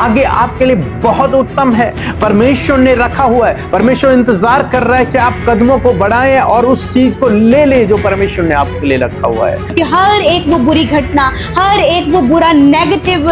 आगे आपके लिए बहुत उत्तम है। परमेश्वर ने रखा हुआ है, परमेश्वर इंतजार कर रहा है कि आप कदमों को बढ़ाएं और उस चीज को ले लें जो परमेश्वर ने आपके लिए रखा हुआ है। कि हर एक वो बुरी घटना, हर एक वो बुरा नेगेटिव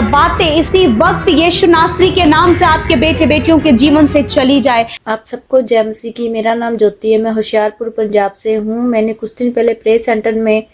बातें इसी वक्त यीशु नासरी के नाम से आपके बेटे बेटियों के जीवन से चली जाए। आप सबको जय मसीह की। मेरा नाम ज्योति है, मैं होशियारपुर पंजाब से हूँ। मैंने कुछ दिन पहले प्रेयर सेंटर में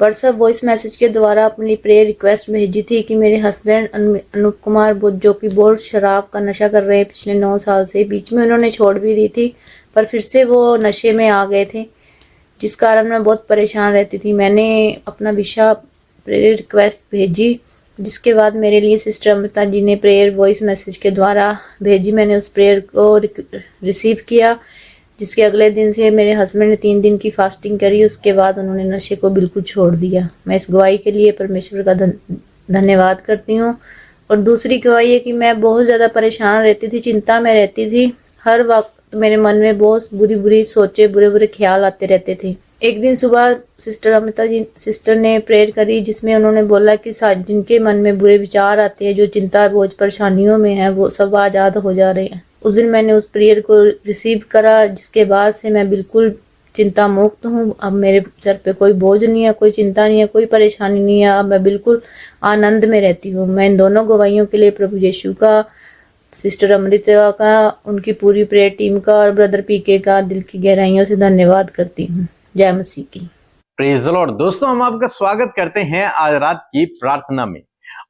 व्हाट्सएप वॉइस मैसेज के द्वारा अपनी प्रेयर रिक्वेस्ट भेजी थी कि मेरे हस्बैंड अनूप कुमार जो कि बहुत शराब का नशा कर रहे हैं पिछले 9 साल से। बीच में उन्होंने छोड़ भी दी थी, पर फिर से वो नशे में आ गए थे, जिस कारण मैं बहुत परेशान रहती थी। मैंने अपना विषय प्रेयर रिक्वेस्ट भेजी, जिसके बाद मेरे लिए सिस्टर अमृता जी ने प्रेयर वॉइस मैसेज के द्वारा भेजी। मैंने उस प्रेयर को रिसीव किया, जिसके अगले दिन से मेरे हस्बैंड ने 3 दिन की फास्टिंग करी। उसके बाद उन्होंने नशे को बिल्कुल छोड़ दिया। मैं इस गवाही के लिए परमेश्वर का धन्यवाद करती हूँ। और दूसरी गवाही है कि मैं बहुत ज़्यादा परेशान रहती थी, चिंता में रहती थी। हर वक्त मेरे मन में बहुत बुरी बुरी सोचे, बुरे बुरे ख्याल आते रहते थे। एक दिन सुबह सिस्टर अमृता जी सिस्टर ने प्रेयर करी, जिसमें उन्होंने बोला कि जिनके मन में बुरे विचार आते हैं, जो चिंता बोझ परेशानियों में है, वो सब आज़ाद हो जा रहे हैं। उस दिन मैंने उस प्रेयर को रिसीव करा, जिसके बाद से मैं बिल्कुल चिंता मुक्त हूँ। अब मेरे सर पे कोई बोझ नहीं है, कोई चिंता नहीं है, कोई परेशानी नहीं है। अब मैं बिल्कुल आनंद में रहती हूँ। मैं इन दोनों गवाहियों के लिए प्रभु यीशु का, सिस्टर अमृता का, उनकी पूरी प्रेयर टीम का और ब्रदर पीके का दिल की गहराइयों से धन्यवाद करती हूँ। जय मसीह की। Praise the Lord. दोस्तों, हम आपका स्वागत करते हैं आज रात की प्रार्थना में।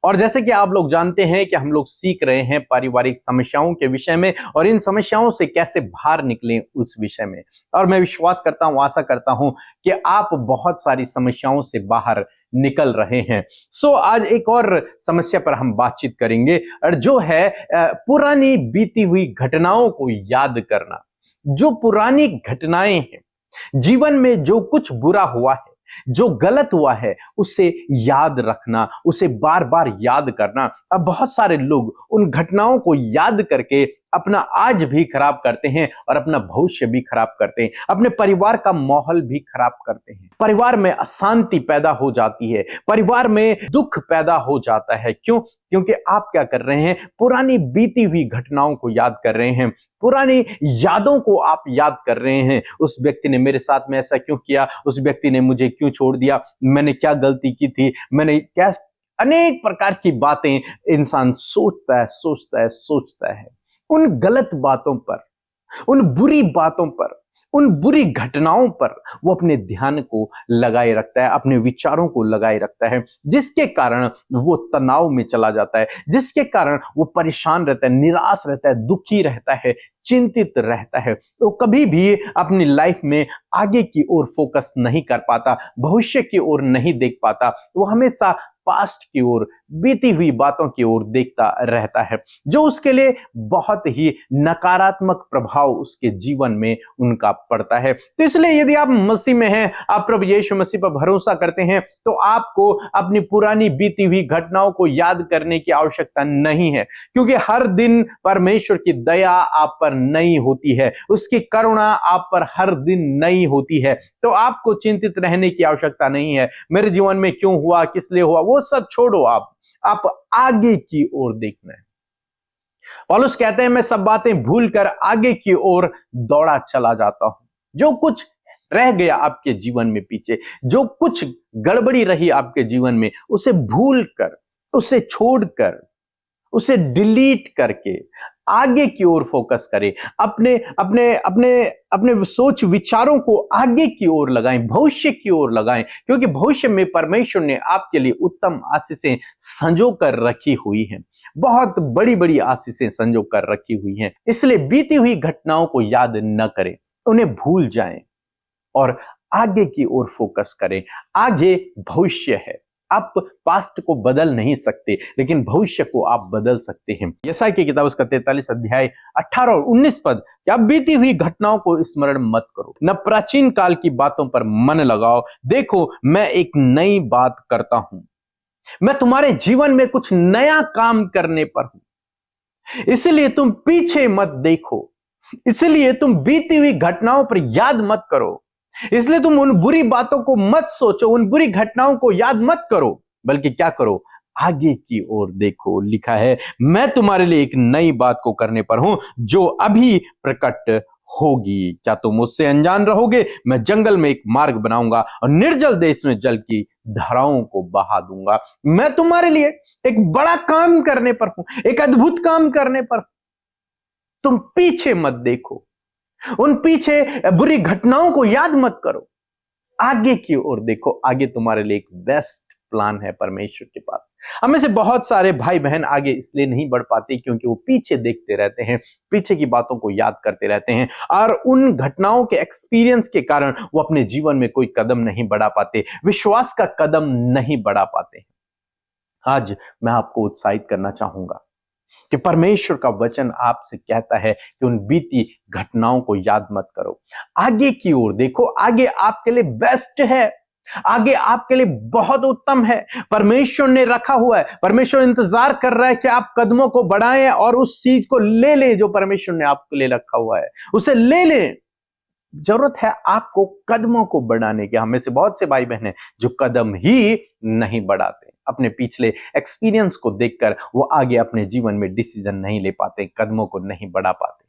और जैसे कि आप लोग जानते हैं कि हम लोग सीख रहे हैं पारिवारिक समस्याओं के विषय में और इन समस्याओं से कैसे बाहर निकलें उस विषय में। और मैं विश्वास करता हूं, आशा करता हूं कि आप बहुत सारी समस्याओं से बाहर निकल रहे हैं। आज एक और समस्या पर हम बातचीत करेंगे, और जो है पुरानी बीती हुई घटनाओं को याद करना। जो पुरानी घटनाएं हैं, जीवन में जो कुछ बुरा हुआ है, जो गलत हुआ है, उसे याद रखना, उसे बार बार याद करना। अब बहुत सारे लोग उन घटनाओं को याद करके अपना आज भी खराब करते हैं और अपना भविष्य भी खराब करते हैं, अपने परिवार का माहौल भी खराब करते हैं। परिवार में अशांति पैदा हो जाती है, परिवार में दुख पैदा हो जाता है। क्यों? क्योंकि आप क्या कर रहे हैं? पुरानी बीती हुई घटनाओं को याद कर रहे हैं, पुरानी यादों को आप याद कर रहे हैं। उस व्यक्ति ने मेरे साथ में ऐसा क्यों किया, उस व्यक्ति ने मुझे क्यों छोड़ दिया, मैंने क्या गलती की थी, मैंने क्या, अनेक प्रकार की बातें इंसान सोचता है। उन गलत बातों पर, उन बुरी बातों पर, उन बुरी घटनाओं पर वो अपने ध्यान को लगाए रखता है, अपने विचारों को लगाए रखता है, जिसके कारण वो तनाव में चला जाता है, जिसके कारण वो परेशान रहता है, निराश रहता है, दुखी रहता है, चिंतित रहता है। तो कभी भी अपनी लाइफ में आगे की ओर फोकस नहीं कर पाता, भविष्य की ओर नहीं देख पाता। वो हमेशा पास्ट की ओर, बीती हुई बातों की ओर देखता रहता है, जो उसके लिए बहुत ही नकारात्मक प्रभाव उसके जीवन में उनका पड़ता है। तो इसलिए यदि आप मसीह में हैं, आप प्रभु यीशु मसीह पर भरोसा करते हैं, तो आपको अपनी पुरानी बीती हुई घटनाओं को याद करने की आवश्यकता नहीं है, क्योंकि हर दिन परमेश्वर की दया आप पर नई होती है, उसकी करुणा आप पर हर दिन नई होती है। तो आपको चिंतित रहने की आवश्यकता नहीं है, मेरे जीवन में क्यों हुआ, किस लिए हुआ, वो सब छोड़ो। आप आगे की ओर देखना है। पौलुस कहते हैं, मैं सब बातें भूलकर आगे की ओर दौड़ा चला जाता हूं। जो कुछ रह गया आपके जीवन में पीछे, जो कुछ गड़बड़ी रही आपके जीवन में, उसे भूलकर, उसे छोड़कर, उसे डिलीट करके आगे की ओर फोकस करें। अपने अपने अपने अपने सोच विचारों को आगे की ओर लगाएं, भविष्य की ओर लगाएं, क्योंकि भविष्य में परमेश्वर ने आपके लिए उत्तम आशीषें संजो कर रखी हुई हैं, बहुत बड़ी बड़ी आशीषें संजो कर रखी हुई हैं। इसलिए बीती हुई घटनाओं को याद न करें, उन्हें भूल जाएं और आगे की ओर फोकस करें। आगे भविष्य है। आप पास्ट को बदल नहीं सकते, लेकिन भविष्य को आप बदल सकते हैं। यशायाह की किताब उसका 43 अध्याय 18 और 19 पद, कि आप बीती हुई घटनाओं को स्मरण मत करो, न प्राचीन काल की बातों पर मन लगाओ। देखो, मैं एक नई बात करता हूं, मैं तुम्हारे जीवन में कुछ नया काम करने पर हूं। इसलिए तुम पीछे मत देखो, इसलिए तुम बीती हुई घटनाओं पर याद मत करो, इसलिए तुम उन बुरी बातों को मत सोचो, उन बुरी घटनाओं को याद मत करो, बल्कि क्या करो, आगे की ओर देखो। लिखा है, मैं तुम्हारे लिए एक नई बात को करने पर हूं जो अभी प्रकट होगी। क्या तुम उससे अनजान रहोगे? मैं जंगल में एक मार्ग बनाऊंगा और निर्जल देश में जल की धाराओं को बहा दूंगा। मैं तुम्हारे लिए एक बड़ा काम करने पर हूं, एक अद्भुत काम करने पर। तुम पीछे मत देखो, उन पीछे बुरी घटनाओं को याद मत करो, आगे की ओर देखो। आगे तुम्हारे लिए एक बेस्ट प्लान है परमेश्वर के पास। हमें से बहुत सारे भाई बहन आगे इसलिए नहीं बढ़ पाते क्योंकि वो पीछे देखते रहते हैं, पीछे की बातों को याद करते रहते हैं और उन घटनाओं के एक्सपीरियंस के कारण वो अपने जीवन में कोई कदम नहीं बढ़ा पाते, विश्वास का कदम नहीं बढ़ा पाते। आज मैं आपको उत्साहित करना चाहूंगा कि परमेश्वर का वचन आपसे कहता है कि उन बीती घटनाओं को याद मत करो, आगे की ओर देखो। आगे आपके लिए बेस्ट है, आगे आपके लिए बहुत उत्तम है। परमेश्वर ने रखा हुआ है, परमेश्वर इंतजार कर रहा है कि आप कदमों को बढ़ाएं और उस चीज को ले लें जो परमेश्वर ने आपके लिए रखा हुआ है, उसे ले लें। जरूरत है आपको कदमों को बढ़ाने की। हमें से बहुत से भाई बहन हैं जो कदम ही नहीं बढ़ाते, अपने पिछले एक्सपीरियंस को देखकर वो आगे अपने जीवन में डिसीजन नहीं ले पाते, कदमों को नहीं बढ़ा पाते।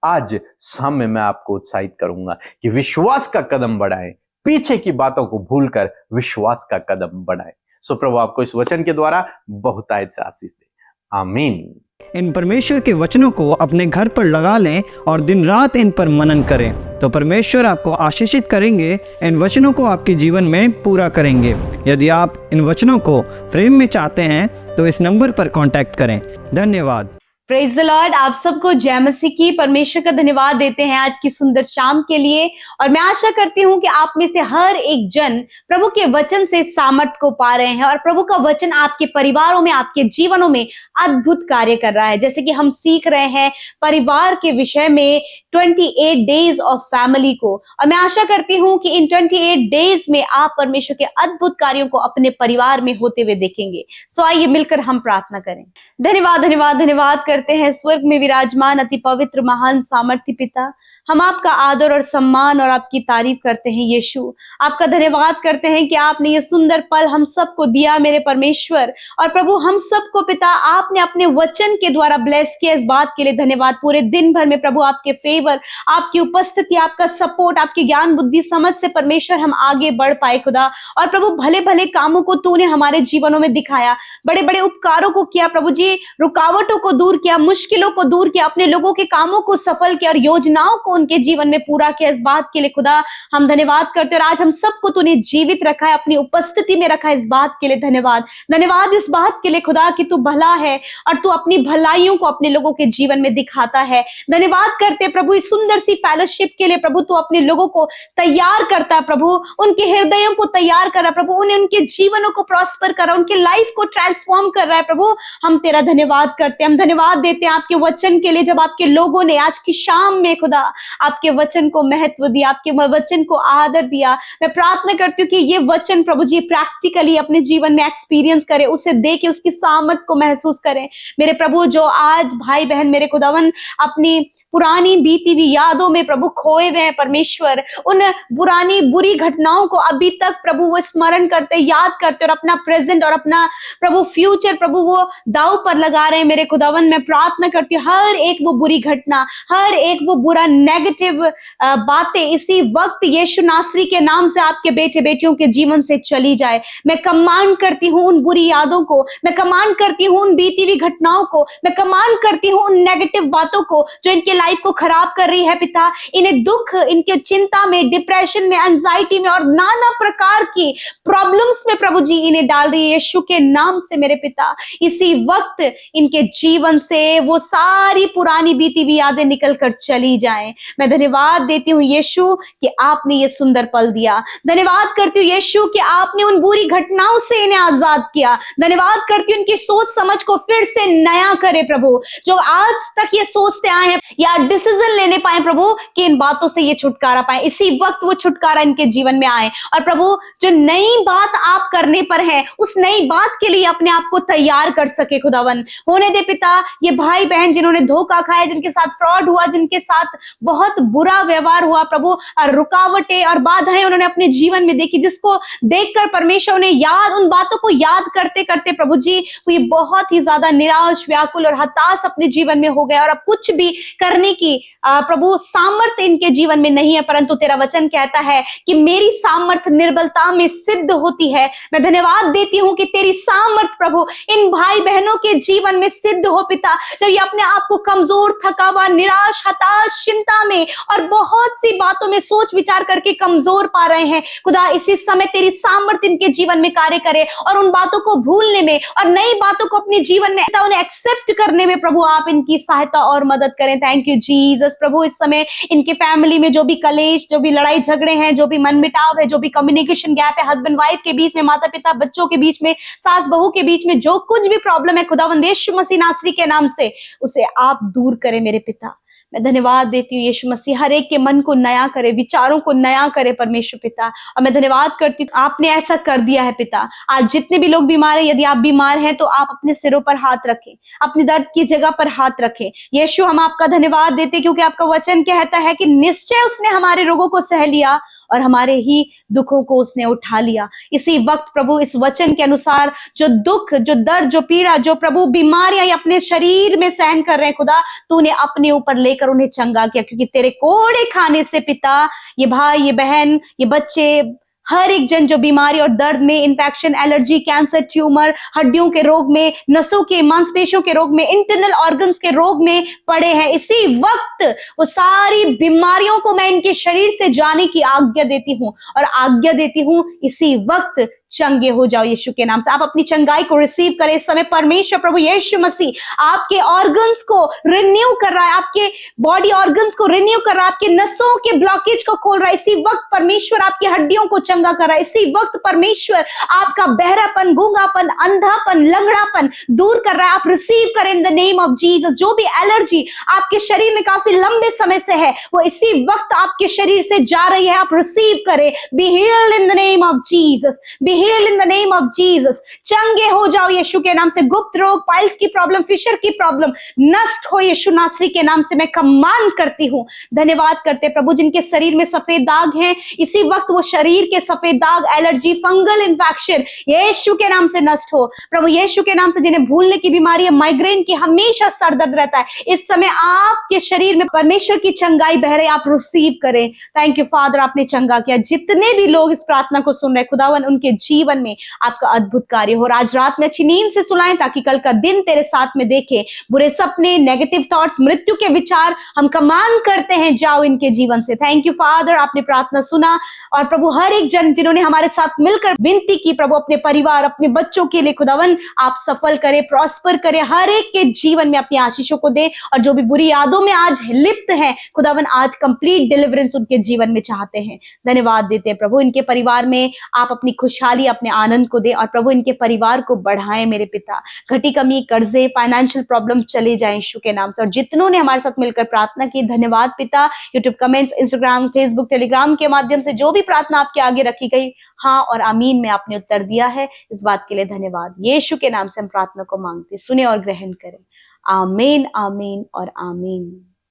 आज सामने मैं आपको उत्साहित करूंगा कि विश्वास का कदम बढ़ाएं, पीछे की बातों को भूलकर विश्वास का कदम बढ़ाएं। प्रभु आपको इस वचन के द्वारा बहुतायत से आशीष दे। आमीन। इन परमेश्वर के वचनों को अपने घर पर लगा लें और दिन रात इन पर मनन करें, तो परमेश्वर आपको आशीषित करेंगे, इन वचनों को आपके जीवन में पूरा करेंगे। यदि आप इन वचनों को फ्रेम में चाहते हैं तो इस नंबर पर कांटेक्ट करें। धन्यवाद। Praise the Lord. आप सबको जय मसीह की। परमेश्वर का धन्यवाद देते हैं आज की सुंदर शाम के लिए, और मैं आशा करती हूं कि आप में से हर एक जन प्रभु के वचन से सामर्थ को पा रहे हैं और प्रभु का वचन आपके परिवारों में, आपके जीवनों में अद्भुत कार्य कर रहा है। जैसे कि हम सीख रहे हैं परिवार के विषय में 28 डेज ऑफ फैमिली को, और मैं आशा करती हूं कि इन 28 डेज में आप परमेश्वर के अद्भुत कार्यों को अपने परिवार में होते हुए देखेंगे। आइए मिलकर हम प्रार्थना करें। धन्यवाद धन्यवाद धन्यवाद करते हैं स्वर्ग में विराजमान अति पवित्र महान सामर्थ्य पिता। हम आपका आदर और सम्मान और आपकी तारीफ करते हैं यीशु। आपका धन्यवाद करते हैं कि आपने ये सुंदर पल हम सबको दिया मेरे परमेश्वर। और प्रभु हम सबको पिता आपने अपने वचन के द्वारा ब्लेस किया, इस बात के लिए धन्यवाद। पूरे दिन भर में प्रभु आपके फेवर, आपकी उपस्थिति, आपका सपोर्ट, आपकी ज्ञान बुद्धि समझ से परमेश्वर हम आगे बढ़ पाए खुदा। और प्रभु भले भले कामों को तूने हमारे जीवनों में दिखाया, बड़े बड़े उपकारों को किया प्रभु जी, रुकावटों को दूर किया, मुश्किलों को दूर किया, अपने लोगों के कामों को सफल किया और योजनाओं को उनके जीवन में पूरा किया। इस बात के लिए खुदा हम धन्यवाद करते हैं। और आज हम सबको तूने जीवित रखा है, अपनी उपस्थिति में रखा है, इस बात के लिए धन्यवाद। धन्यवाद इस बात के लिए खुदा कि तू भला है और तू अपनी भलाइयों को अपने लोगों के जीवन में दिखाता है। धन्यवाद करते प्रभु इस सुंदर सी फेलोशिप के लिए। प्रभु तू अपने लोगों को तैयार करता है प्रभु, उनके हृदयों को तैयार कर रहा है प्रभु, उनके जीवनों को प्रॉस्पर कर रहा है, उनके लाइफ को ट्रांसफॉर्म कर रहा है प्रभु। हम तेरा धन्यवाद करते हैं, हम धन्यवाद देते हैं आपके वचन के लिए। जब आपके लोगों ने आज की शाम में खुदा आपके वचन को महत्व दिया, आपके वचन को आदर दिया, मैं प्रार्थना करती हूँ कि ये वचन प्रभु जी प्रैक्टिकली अपने जीवन में एक्सपीरियंस करें, उसे देखे, उसकी सामर्थ को महसूस करें मेरे प्रभु। जो आज भाई बहन मेरे खुदावन अपनी पुरानी बीती हुई यादों में प्रभु खोए हुए हैं परमेश्वर, उन पुरानी बुरी घटनाओं को अभी तक प्रभु वो स्मरण करते, याद करते और अपना प्रेजेंट और अपना प्रभु फ्यूचर प्रभु वो दाव पर लगा रहे हैं मेरे खुदावन। मैं प्रार्थना करती हूँ हर एक वो बुरी घटना, हर एक वो बुरा नेगेटिव बातें इसी वक्त यीशु नासरी के नाम से आपके बेटे बेटियों के जीवन से चली जाए। मैं कमांड करती हूँ उन बुरी यादों को, मैं कमांड करती हूँ उन बीती हुई घटनाओं को, मैं कमांड करती हूँ उन नेगेटिव बातों को जो इनके लाइफ को खराब कर रही है पिता। इन्हें दुख, इनके चिंता में, डिप्रेशन में, एंजाइटी में और नाना प्रकार की प्रॉब्लम्स में प्रभु जी इन्हें डाल रही है यीशु के नाम से मेरे पिता। इसी वक्त इनके जीवन से वो सारी पुरानी बीती हुई यादें निकल कर चली जाएं। मैं धन्यवाद देती हूँ यीशु कि आपने ये सुंदर पल दिया। धन्यवाद करती हूँ यीशु कि आपने उन बुरी घटनाओं से इन्हें आजाद किया। धन्यवाद करती हूँ उनकी सोच समझ को फिर से नया करे प्रभु। जो आज तक ये सोचते आए हैं, ये या डिसीजन लेने पाए प्रभु कि इन बातों से ये छुटकारा पाए, इसी वक्त वो छुटकारा इनके जीवन में आए। और प्रभु जो नई बात आप करने पर है, उस नई बात के लिए अपने आप को तैयार कर सके खुदावन। होने दे पिता, ये भाई बहन जिन्होंने धोखा खाया, जिनके साथ फ्रॉड हुआ, जिनके साथ बहुत बुरा व्यवहार हुआ प्रभु, और रुकावटें और बाधाएं उन्होंने अपने जीवन में देखी, जिसको देखकर परमेश्वर उन्हें उन बातों को याद करते करते प्रभु जी वो ये बहुत ही ज्यादा निराश, व्याकुल और हताश अपने जीवन में हो गया, और अब कुछ भी करने की प्रभु सामर्थ्य इनके जीवन में नहीं है। परंतु तेरा वचन कहता है कि मेरी सामर्थ्य निर्बलता में सिद्ध होती है। मैं धन्यवाद देती हूँ कि तेरी सामर्थ्य प्रभु इन भाई बहनों के जीवन में सिद्ध हो पिता। जब ये अपने आप को कमजोर, थका हुआ, निराश, हताश, चिंता में और बहुत सी बातों में सोच विचार करके कमजोर पा रहे हैं, खुदा इसी समय तेरी सामर्थ्य इनके जीवन में कार्य करे, और उन बातों को भूलने में और नई बातों को अपने जीवन में उन्हें एक्सेप्ट करने में प्रभु आप इनकी सहायता और मदद करें। Thank you Jesus. प्रभु इस समय इनके फैमिली में जो भी कलेश, जो भी लड़ाई झगड़े हैं, जो भी मनमुटाव है, जो भी कम्युनिकेशन गैप है, हस्बैंड वाइफ के बीच में, माता पिता बच्चों के बीच में, सास बहू के बीच में, जो कुछ भी प्रॉब्लम है खुदावंद यीशु मसीह नासरी के नाम से उसे आप दूर करें मेरे पिता। मैं धन्यवाद देती हूँ यीशु मसीह, हर एक के मन को नया करे, विचारों को नया करे परमेश्वर पिता। और मैं धन्यवाद करती हूँ आपने ऐसा कर दिया है पिता। आज जितने भी लोग बीमार हैं, यदि आप बीमार हैं तो आप अपने सिरों पर हाथ रखें, अपनी दर्द की जगह पर हाथ रखें। यीशु हम आपका धन्यवाद देते हैं क्योंकि आपका वचन कहता है कि निश्चय उसने हमारे रोगों को सह लिया और हमारे ही दुखों को उसने उठा लिया। इसी वक्त प्रभु इस वचन के अनुसार जो दुख, जो दर्द, जो पीड़ा, जो प्रभु बीमारियां अपने शरीर में सहन कर रहे हैं खुदा, तूने अपने ऊपर लेकर उन्हें चंगा किया, क्योंकि तेरे कोड़े खाने से पिता ये भाई, ये बहन, ये बच्चे, हर एक जन जो बीमारी और दर्द में, इन्फेक्शन, एलर्जी, कैंसर, ट्यूमर, हड्डियों के रोग में, नसों के, मांसपेशियों के रोग में, इंटरनल ऑर्गन्स के रोग में पड़े हैं, इसी वक्त वो सारी बीमारियों को मैं इनके शरीर से जाने की आज्ञा देती हूँ, और आज्ञा देती हूँ इसी वक्त चंगे हो जाओ यीशु के नाम से। आप अपनी चंगाई को रिसीव करें इस समय। परमेश्वर प्रभु यीशु मसीह आपके ऑर्गन्स को रिन्यू कर रहा है, आपके बॉडी ऑर्गन्स को रिन्यू कर रहा है, आपके नसों के ब्लॉकेज को खोल रहा है। इसी वक्त परमेश्वर आपकी हड्डियों को चंगा कर रहा है। इसी वक्त परमेश्वर आपका बहरापन, गूंगापन, अंधापन, लंगड़ापन दूर कर रहा है। आप रिसीव करें इन द नेम ऑफ जीसस। जो भी एलर्जी आपके शरीर में काफी लंबे समय से है, वो इसी वक्त आपके शरीर से जा रही है। आप रिसीव करें। Be healed in the name of Jesus, be healed in the name of Jesus. चंगे हो जाओ यीशु के नाम से। गुप्त रोग, पाइल्स की प्रॉब्लम, फिशर की प्रॉब्लम नष्ट हो यीशु नासरी के नाम से मैं कमांड करती हूँ। धन्यवाद करते प्रभु जिनके शरीर में सफेद दाग हैं, इसी वक्त वो शरीर के सफेद दाग, एलर्जी, फंगल इन्फेक्शन यीशु के नाम से नष्ट हो प्रभु यीशु के नाम से। जिन्हें भूलने की बीमारी है, माइग्रेन की, हमेशा सर दर्द रहता है, इस समय आपके शरीर में परमेश्वर की चंगाई बह रही, आप रिसीव करें। थैंक यू फादर, आपने चंगा किया। जितने भी लोग इस प्रार्थना को सुन रहे खुदावन, उनके जीवन में आपका अद्भुत कार्य हो। आज रात में अच्छी नींद से सुलाएं ताकि कल का दिन तेरे साथ में देखे। बुरे सपने, नेगेटिव थॉट्स, मृत्यु के विचार हम कमांड करते हैं जाओ इनके जीवन से। थैंक यू फादर, आपने प्रार्थना सुना। और प्रभु हर एक जन जिन्होंने हमारे साथ मिलकर विनती की प्रभु, अपने परिवार, अपने बच्चों के लिए खुदावन आप सफल करें, प्रॉस्पर करें, हर एक के जीवन में अपनी आशीषों को दे। और जो भी बुरी यादों में आज लिप्त हैं खुदावन, आज कंप्लीट डिलीवरेंस उनके जीवन में चाहते हैं। धन्यवाद देते हैं प्रभु। इनके परिवार में आप अपनी खुशहाली, अपने आनंद को दे, और प्रभु इनके परिवार को बढ़ाएं मेरे पिता। घटी कमी, कर्जे, फाइनेंशियल प्रॉब्लम चले जाएं यीशु के नाम से। और जितनों ने हमारे साथ मिलकर प्रार्थना की, धन्यवाद पिता। YouTube comments, Instagram, Facebook, Telegram के माध्यम से जो भी प्रार्थना आपके आगे रखी गई, हाँ और आमीन में आपने उत्तर दिया है, इस बात के लिए धन्यवाद। यीशु के नाम से हम प्रार्थना को मांगते, सुने और ग्रहण करें। आमीन, आमीन और आमीन।